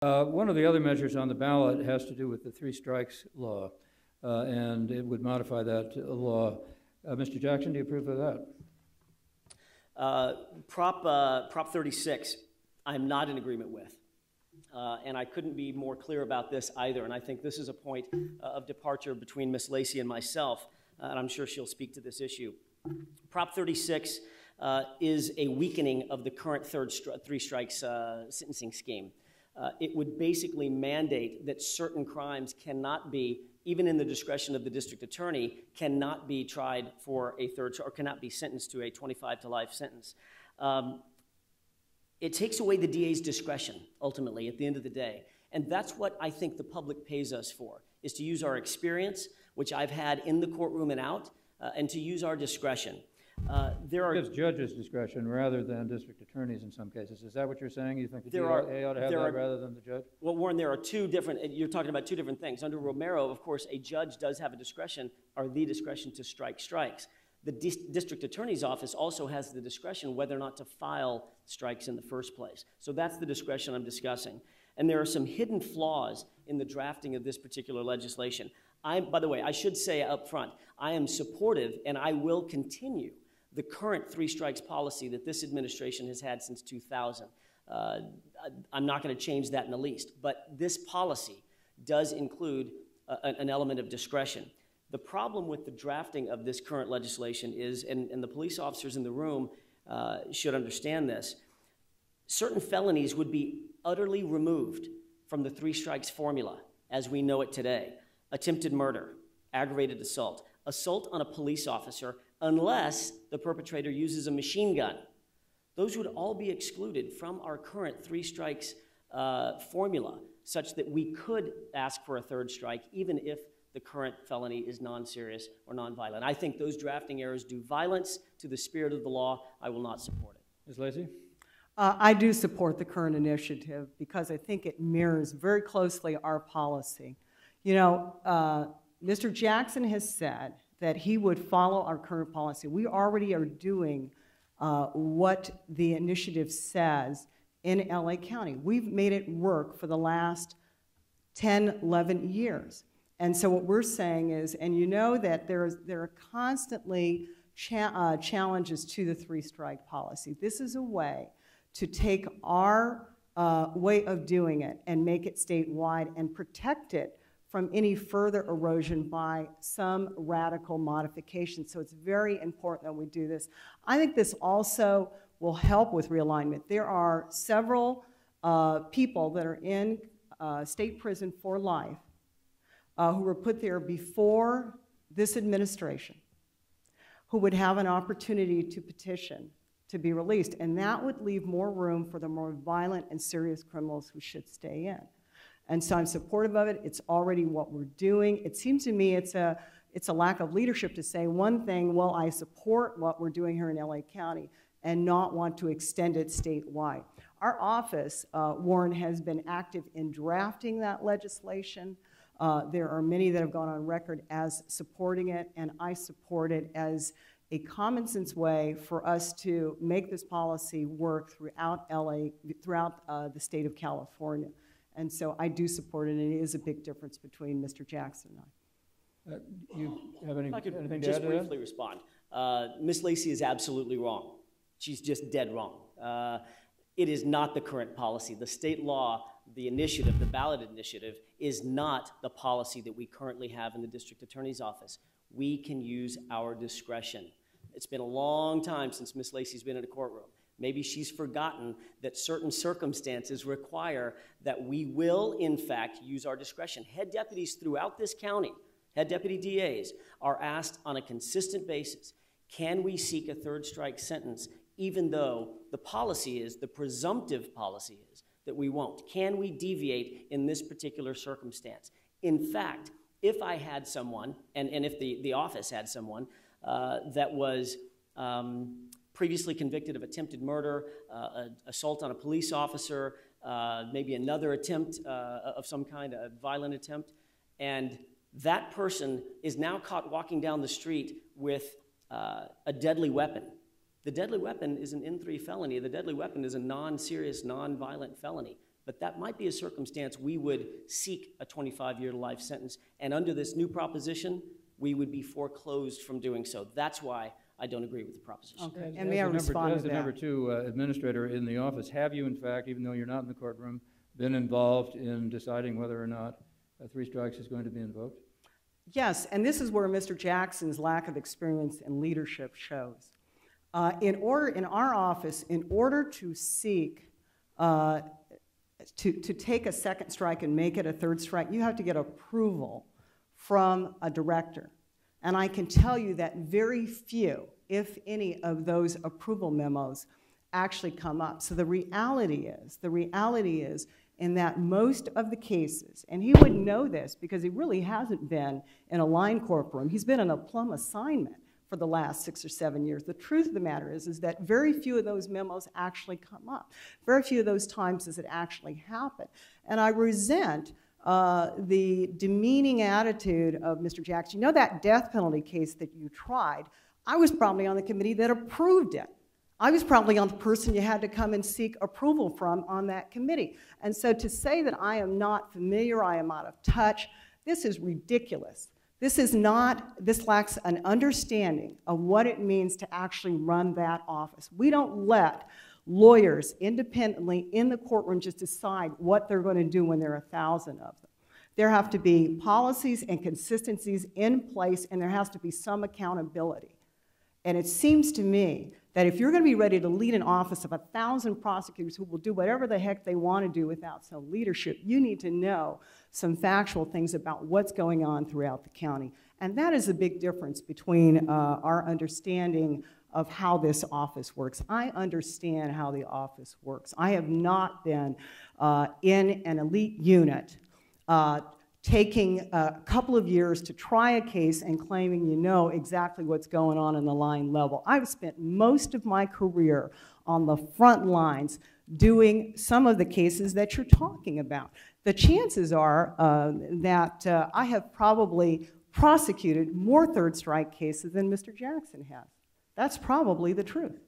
One of the other measures on the ballot has to do with the three strikes law, and it would modify that law. Mr. Jackson, do you approve of that? Prop 36, I'm not in agreement with. And I couldn't be more clear about this either. And I think this is a point of departure between Ms. Lacey and myself, and I'm sure she'll speak to this issue. Prop 36 is a weakening of the current three strikes sentencing scheme. It would basically mandate that certain crimes cannot be, even in the discretion of the district attorney, cannot be tried for a or cannot be sentenced to a 25 to life sentence. It takes away the DA's discretion, ultimately, at the end of the day. And that's what I think the public pays us for, is to use our experience, which I've had in the courtroom and out, and to use our discretion. It gives judges discretion rather than district attorneys in some cases. Is that what you're saying? You think the DA ought to have that rather than the judge? Well, Warren, there are two different, you're talking about two different things. Under Romero, of course, a judge does have a discretion, or the discretion to strike strikes. The district attorney's office also has the discretion whether or not to file strikes in the first place. So that's the discretion I'm discussing. And there are some hidden flaws in the drafting of this particular legislation. By the way, I should say up front, I am supportive and I will continue the current three strikes policy that this administration has had since 2000. I'm not going to change that in the least, but this policy does include an element of discretion. The problem with the drafting of this current legislation is, and the police officers in the room should understand this, certain felonies would be utterly removed from the three strikes formula as we know it today. Attempted murder, aggravated assault, assault on a police officer, unless the perpetrator uses a machine gun. Those would all be excluded from our current three strikes formula, such that we could ask for a third strike even if the current felony is non-serious or non-violent. I think those drafting errors do violence to the spirit of the law. I will not support it. Ms. Lacey? I do support the current initiative because I think it mirrors very closely our policy. You know, Mr. Jackson has said that he would follow our current policy. We already are doing what the initiative says in LA County. We've made it work for the last 10, 11 years. And so what we're saying is, and you know that there are constantly challenges to the three-strike policy. This is a way to take our way of doing it and make it statewide and protect it from any further erosion by some radical modification. So it's very important that we do this. I think this also will help with realignment. There are several people that are in state prison for life who were put there before this administration, who would have an opportunity to petition to be released, and that would leave more room for the more violent and serious criminals who should stay in. And so I'm supportive of it. It's already what we're doing. It seems to me it's a lack of leadership to say one thing, well, I support what we're doing here in LA County, and not want to extend it statewide. Our office, Warren, has been active in drafting that legislation. There are many that have gone on record as supporting it, and I support it as a common sense way for us to make this policy work throughout LA, throughout the state of California. And so I do support it, and it is a big difference between Mr. Jackson and I. You have anything to add to that? Just briefly respond. Ms. Lacey is absolutely wrong. She's just dead wrong. It is not the current policy. The state law, the initiative, the ballot initiative, is not the policy that we currently have in the district attorney's office. We can use our discretion. It's been a long time since Ms. Lacey's been in a courtroom. Maybe she's forgotten that certain circumstances require that we will, in fact, use our discretion. Head deputies throughout this county, head deputy DAs, are asked on a consistent basis, can we seek a third strike sentence even though the policy is, the presumptive policy is, that we won't? Can we deviate in this particular circumstance? In fact, if I had someone, and if the office had someone that was previously convicted of attempted murder, assault on a police officer, maybe another attempt of some kind, a violent attempt, and that person is now caught walking down the street with a deadly weapon. The deadly weapon is an N3 felony. The deadly weapon is a non-serious, non-violent felony. But that might be a circumstance we would seek a 25-year to life sentence, and under this new proposition, we would be foreclosed from doing so. That's why I don't agree with the proposition. Okay. And may I respond to As the that? number two administrator in the office, have you in fact, even though you're not in the courtroom, been involved in deciding whether or not three strikes is going to be invoked? Yes, and this is where Mr. Jackson's lack of experience and leadership shows. In our office, in order to seek, to take a second strike and make it a third strike, you have to get approval from a director. And I can tell you that very few, if any, of those approval memos actually come up. So the reality is in that most of the cases, and he would know this because he really hasn't been in a line courtroom, he's been in a plum assignment for the last 6 or 7 years. The truth of the matter is that very few of those memos actually come up. Very few of those times does it actually happen. And I resent the demeaning attitude of Mr. Jackson. You know that death penalty case that you tried? I was probably on the committee that approved it. I was probably on the person you had to come and seek approval from on that committee. And so to say that I am not familiar, I am out of touch, this is ridiculous. This lacks an understanding of what it means to actually run that office. We don't let lawyers independently in the courtroom just decide what they're going to do when there are 1,000 of them. There have to be policies and consistencies in place, and there has to be some accountability. And it seems to me that if you're going to be ready to lead an office of 1,000 prosecutors who will do whatever the heck they want to do without some leadership, you need to know some factual things about what's going on throughout the county. And that is a big difference between our understanding of how this office works. I understand how the office works. I have not been in an elite unit taking a couple of years to try a case and claiming you know exactly what's going on in the line level. I've spent most of my career on the front lines doing some of the cases that you're talking about. The chances are that I have probably prosecuted more third strike cases than Mr. Jackson has. That's probably the truth.